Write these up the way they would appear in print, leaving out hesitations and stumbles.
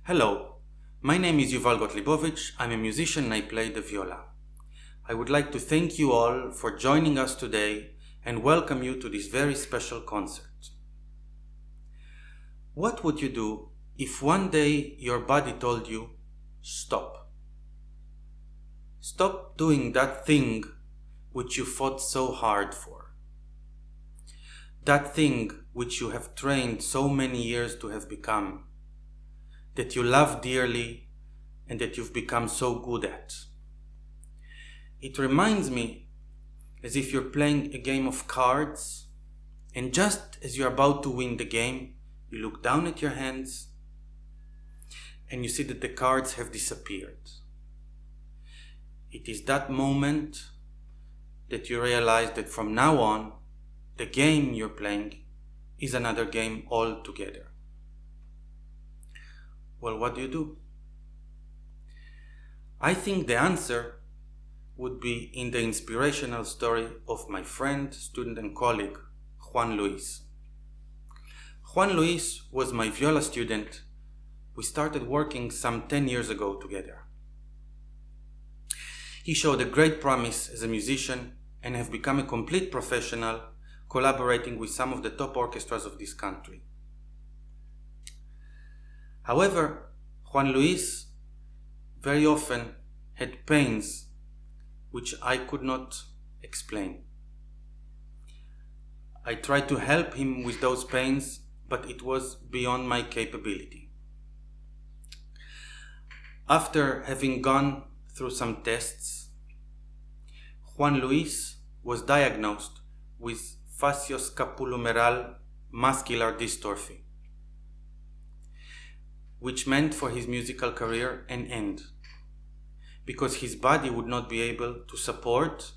Hello, my name is Yuval Gotlibovich. I'm a musician and I play the viola. I would like to thank you all for joining us today and welcome you to this very special concert. What would you do if one day your body told you, stop? Stop doing that thing which you fought so hard for. That thing which you have trained so many years to have become, that you love dearly and that you've become so good at. It reminds me as if you're playing a game of cards, and just as you're about to win the game, you look down at your hands and you see that the cards have disappeared. It is that moment that you realize that from now on, the game you're playing is another game altogether. Well, what do? I think the answer would be in the inspirational story of my friend, student and colleague, Juan Luis. Juan Luis was my viola student. We started working some 10 years ago together. He showed a great promise as a musician and have become a complete professional, collaborating with some of the top orchestras of this country. However, Juan Luis very often had pains which I could not explain. I tried to help him with those pains, but it was beyond my capability. After having gone through some tests, Juan Luis was diagnosed with facioescápulohumeral muscular distrophy, which meant for his musical career an end, because his body would not be able to support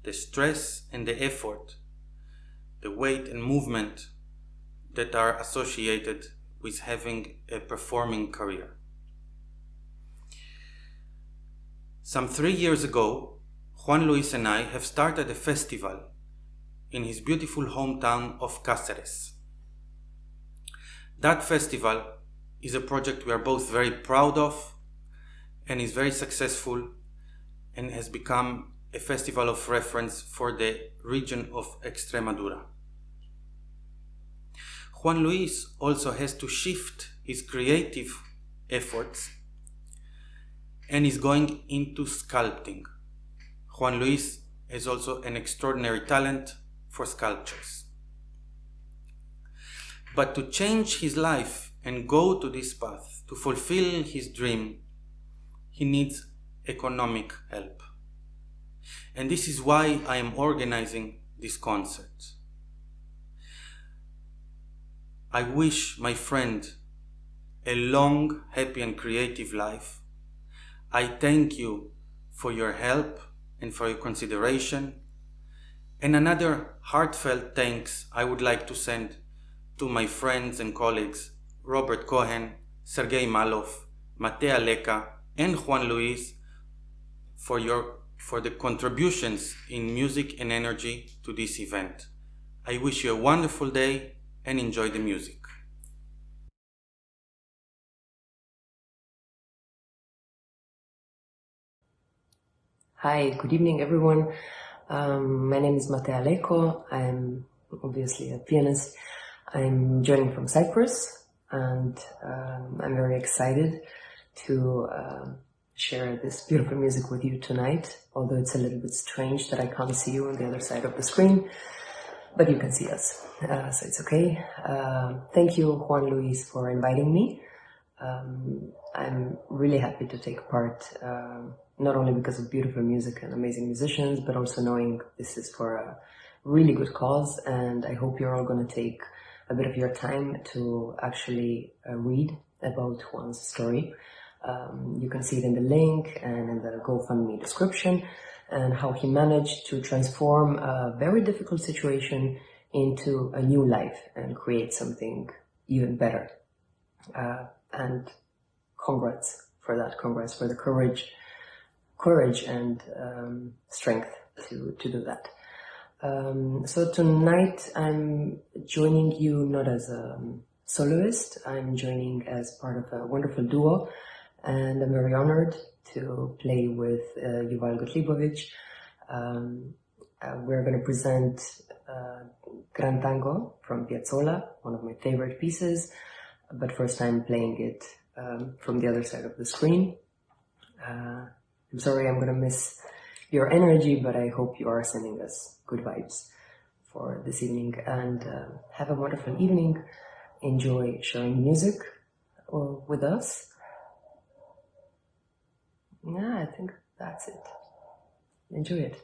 the stress and the effort, the weight and movement that are associated with having a performing career. Some 3 years ago, Juan Luis and I have started a festival in his beautiful hometown of Cáceres. That festival is a project we are both very proud of and is very successful and has become a festival of reference for the region of Extremadura. Juan Luis also has to shift his creative efforts and is going into sculpting. Juan Luis has also an extraordinary talent for sculptures. But to change his life and go to this path, to fulfill his dream, he needs economic help. And this is why I am organizing this concert. I wish my friend a long, happy and creative life. I thank you for your help and for your consideration. And another heartfelt thanks I would like to send to my friends and colleagues Robert Cohen, Sergey Malov, Matea Leko, and Juan Luis for the contributions in music and energy to this event. I wish you a wonderful day and enjoy the music. Hi, good evening everyone. My name is Matea Leko. I'm obviously a pianist. I'm joining from Cyprus, and I'm very excited to share this beautiful music with you tonight, although it's a little bit strange that I can't see you on the other side of the screen, but you can see us, so it's okay. Thank you, Juan Luis, for inviting me. I'm really happy to take part, not only because of beautiful music and amazing musicians, but also knowing this is for a really good cause, and I hope you're all going to take a bit of your time to actually read about Juan's story. You can see it in the link and in the GoFundMe description, and how he managed to transform a very difficult situation into a new life and create something even better. And congrats for that. Congrats for the courage and strength to do that. So tonight I'm joining you not as a soloist. I'm joining as part of a wonderful duo, and I'm very honored to play with Yuval Gotlibovich. We're going to present Gran Tango from Piazzolla, one of my favorite pieces, but first time playing it from the other side of the screen. I'm sorry I'm going to miss your energy, but I hope you are sending us good vibes for this evening, and have a wonderful evening. Enjoy sharing music with us. Yeah, I think that's it. Enjoy it.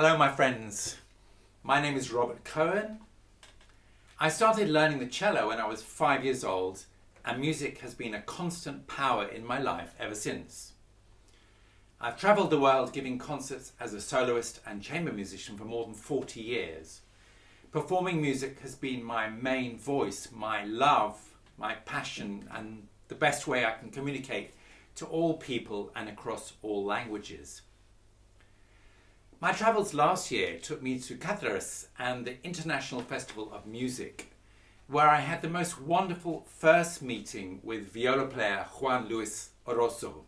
Hello my friends, my name is Robert Cohen. I started learning the cello when I was 5 years old, and music has been a constant power in my life ever since. I've travelled the world giving concerts as a soloist and chamber musician for more than 40 years. Performing music has been my main voice, my love, my passion, and the best way I can communicate to all people and across all languages. My travels last year took me to Clair and the International Festival of Music, where I had the most wonderful first meeting with viola player Juan Luis Orozco,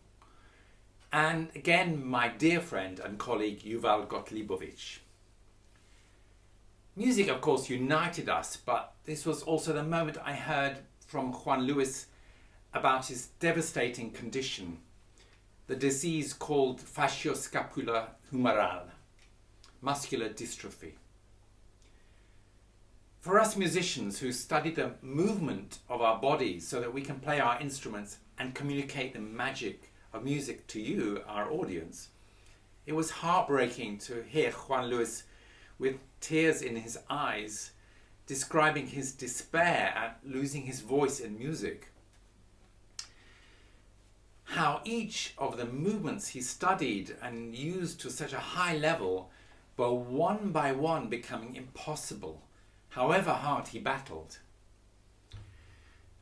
and again my dear friend and colleague Yuval Gotlibovich. Music, of course, united us, but this was also the moment I heard from Juan Luis about his devastating condition, the disease called facioescápulohumeral, muscular dystrophy. For us musicians who study the movement of our bodies so that we can play our instruments and communicate the magic of music to you, our audience, it was heartbreaking to hear Juan Luis with tears in his eyes describing his despair at losing his voice in music. How each of the movements he studied and used to such a high level were one by one becoming impossible, however hard he battled.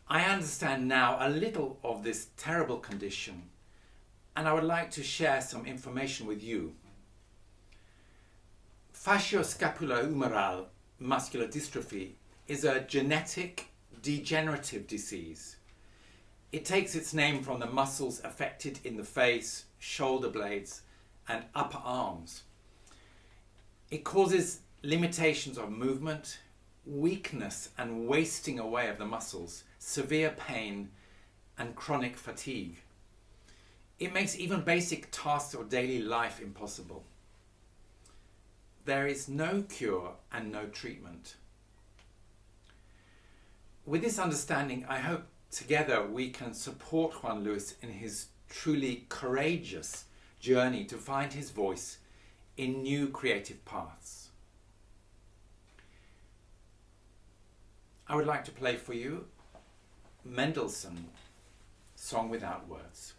I understand now a little of this terrible condition, and I would like to share some information with you. Facioescápulohumeral muscular dystrophy is a genetic degenerative disease. It takes its name from the muscles affected in the face, shoulder blades, and upper arms. It causes limitations of movement, weakness and wasting away of the muscles, severe pain, and chronic fatigue. It makes even basic tasks of daily life impossible. There is no cure and no treatment. With this understanding, I hope together we can support Juan Luis in his truly courageous journey to find his voice in new creative paths. I would like to play for you Mendelssohn, Song Without Words.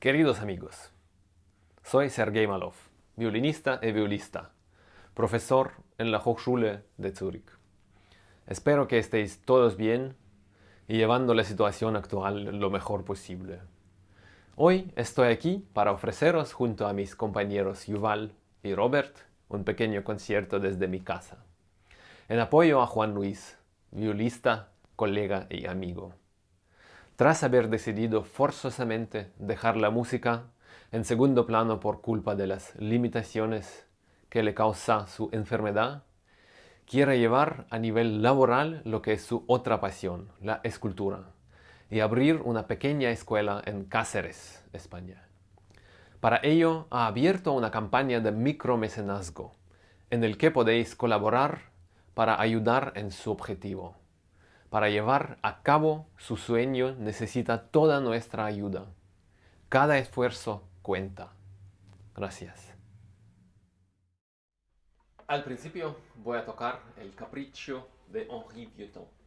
Queridos amigos, soy Sergey Malov, violinista y violista, profesor en la Hochschule de Zúrich. Espero que estéis todos bien y llevando la situación actual lo mejor posible. Hoy estoy aquí para ofreceros junto a mis compañeros Yuval y Robert un pequeño concierto desde mi casa, en apoyo a Juan Luis, violista, colega y amigo. Tras haber decidido forzosamente dejar la música en segundo plano por culpa de las limitaciones que le causa su enfermedad, quiere llevar a nivel laboral lo que es su otra pasión, la escultura, y abrir una pequeña escuela en Cáceres, España. Para ello ha abierto una campaña de micromecenazgo, en el que podéis colaborar para ayudar en su objetivo. Para llevar a cabo su sueño necesita toda nuestra ayuda. Cada esfuerzo cuenta. Gracias. Al principio voy a tocar el Capriccio de Vieuxtemps.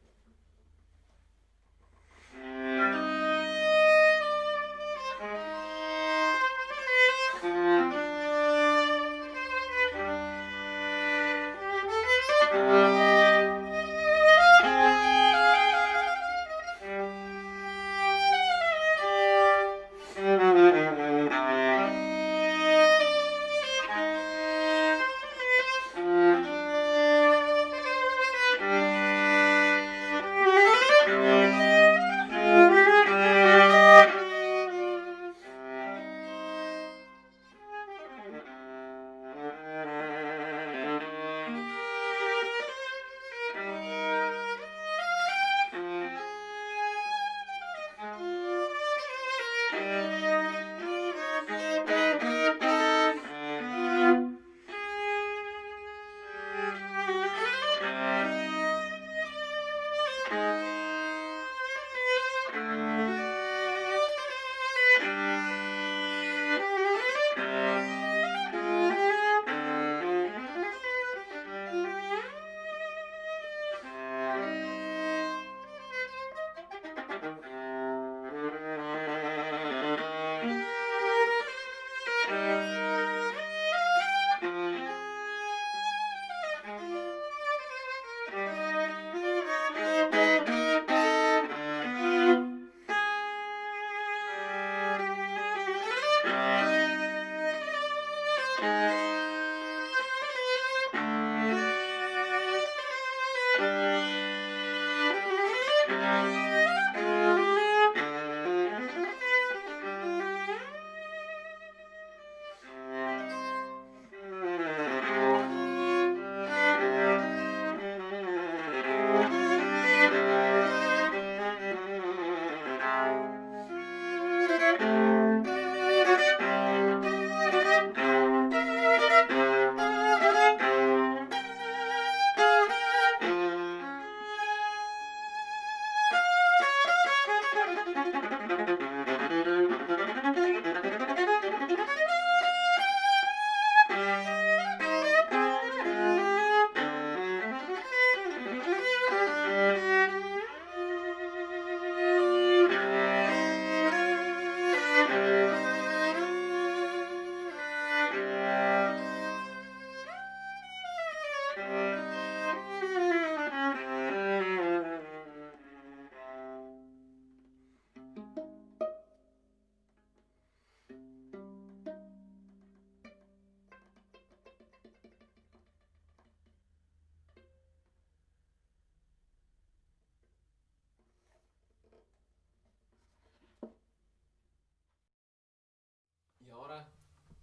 Y ahora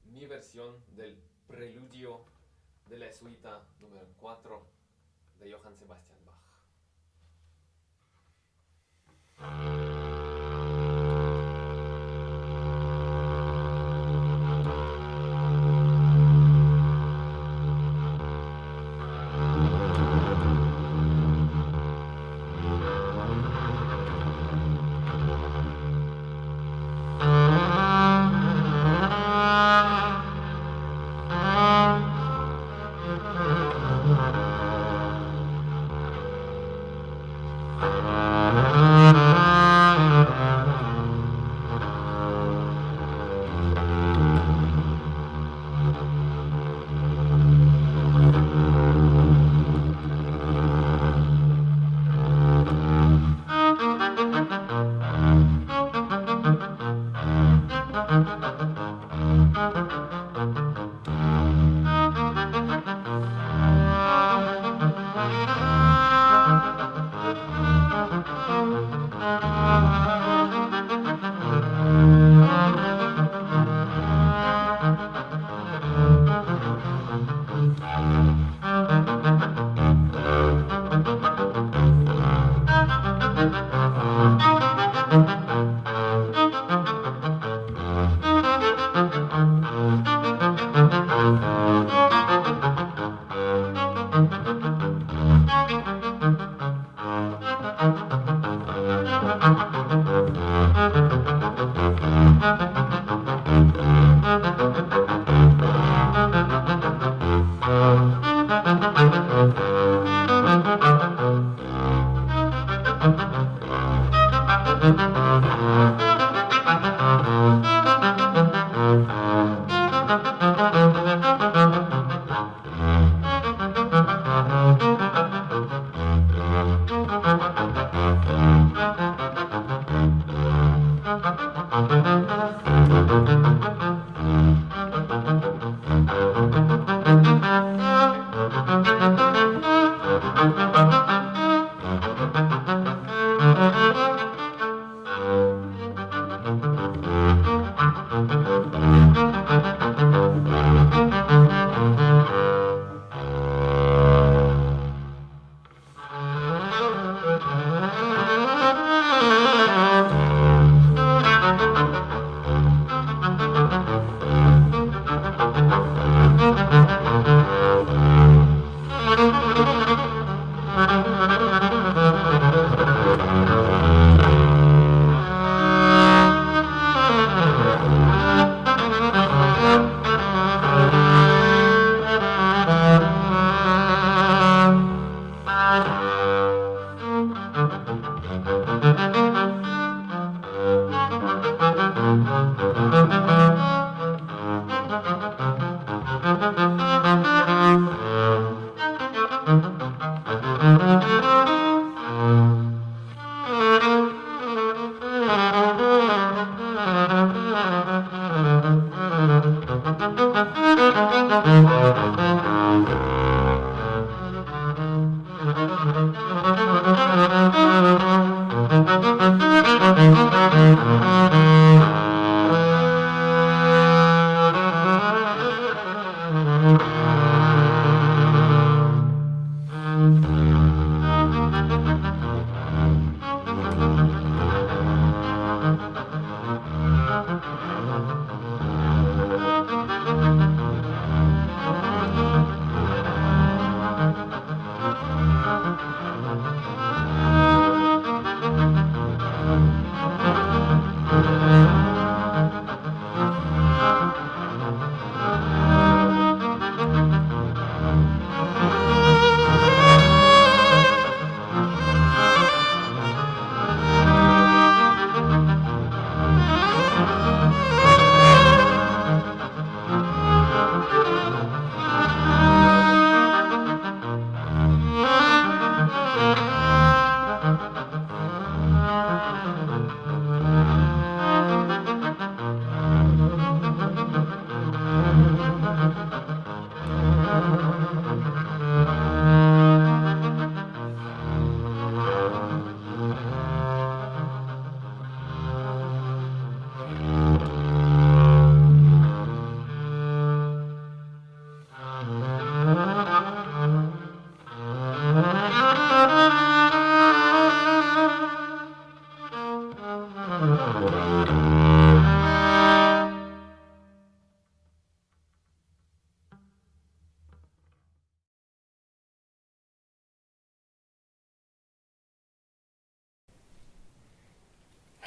mi versión del preludio de la suite número 4 de Johann Sebastian Bach.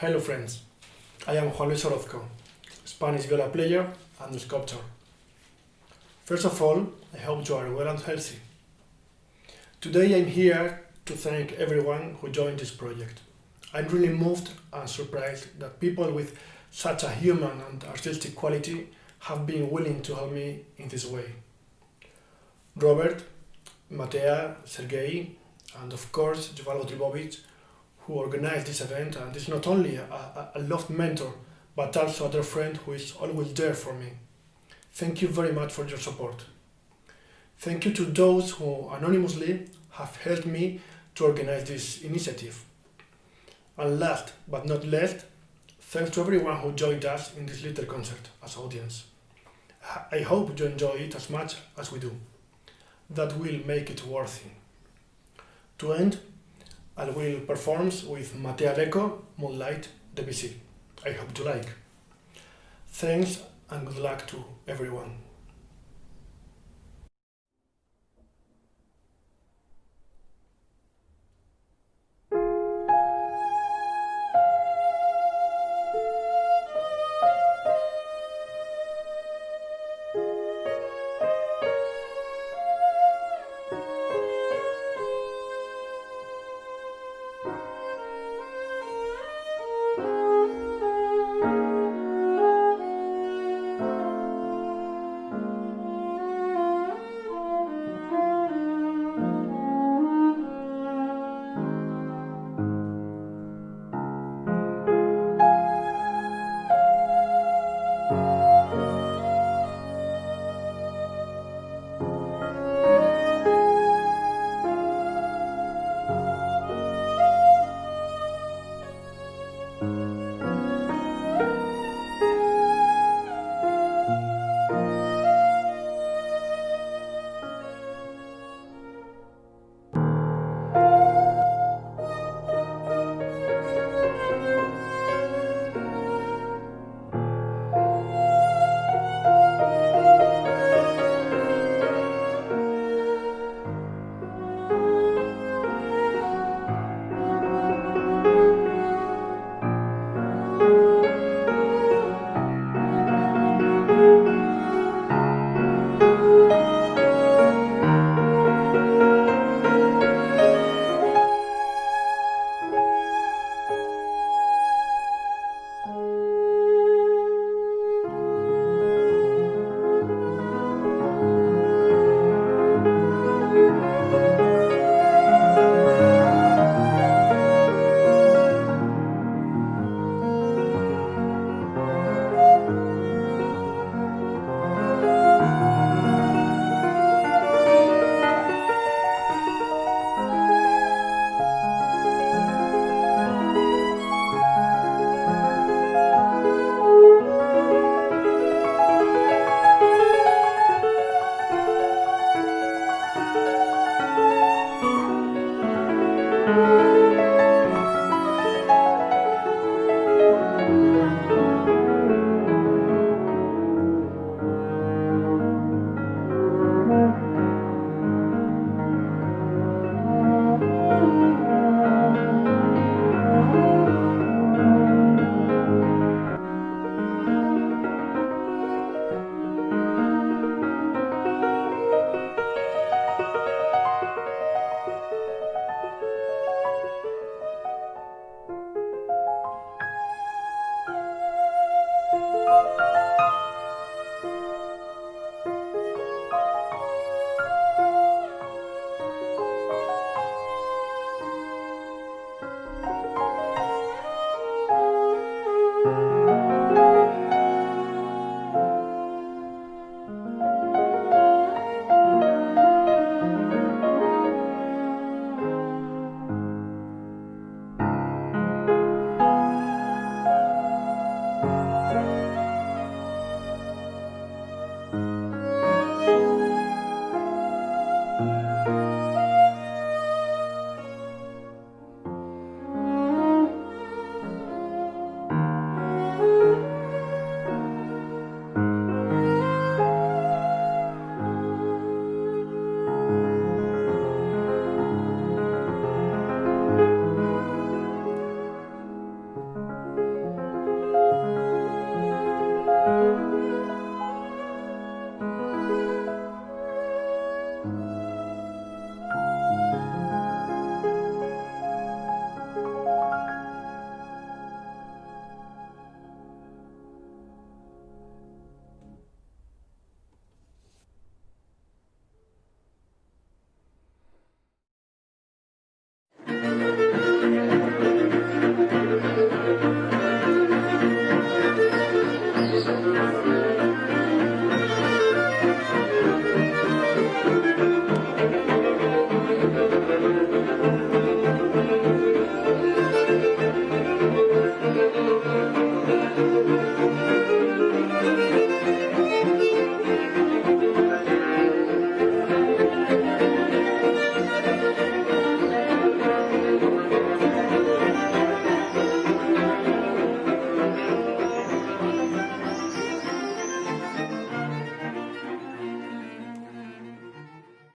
Hello friends, I am Juan Luis Orozco, Spanish viola player and sculptor. First of all, I hope you are well and healthy. Today I'm here to thank everyone who joined this project. I'm really moved and surprised that people with such a human and artistic quality have been willing to help me in this way. Robert, Matea, Sergey, and of course Yuval Gotlibovich, who organized this event and is not only a loved mentor, but also a dear friend who is always there for me. Thank you very much for your support. Thank you to those who anonymously have helped me to organize this initiative. And last but not least, thanks to everyone who joined us in this little concert as audience. I hope you enjoy it as much as we do. That will make it worthy. To end, I will perform with Matea Leko, Moonlight, Debussy. I hope you like. Thanks and good luck to everyone.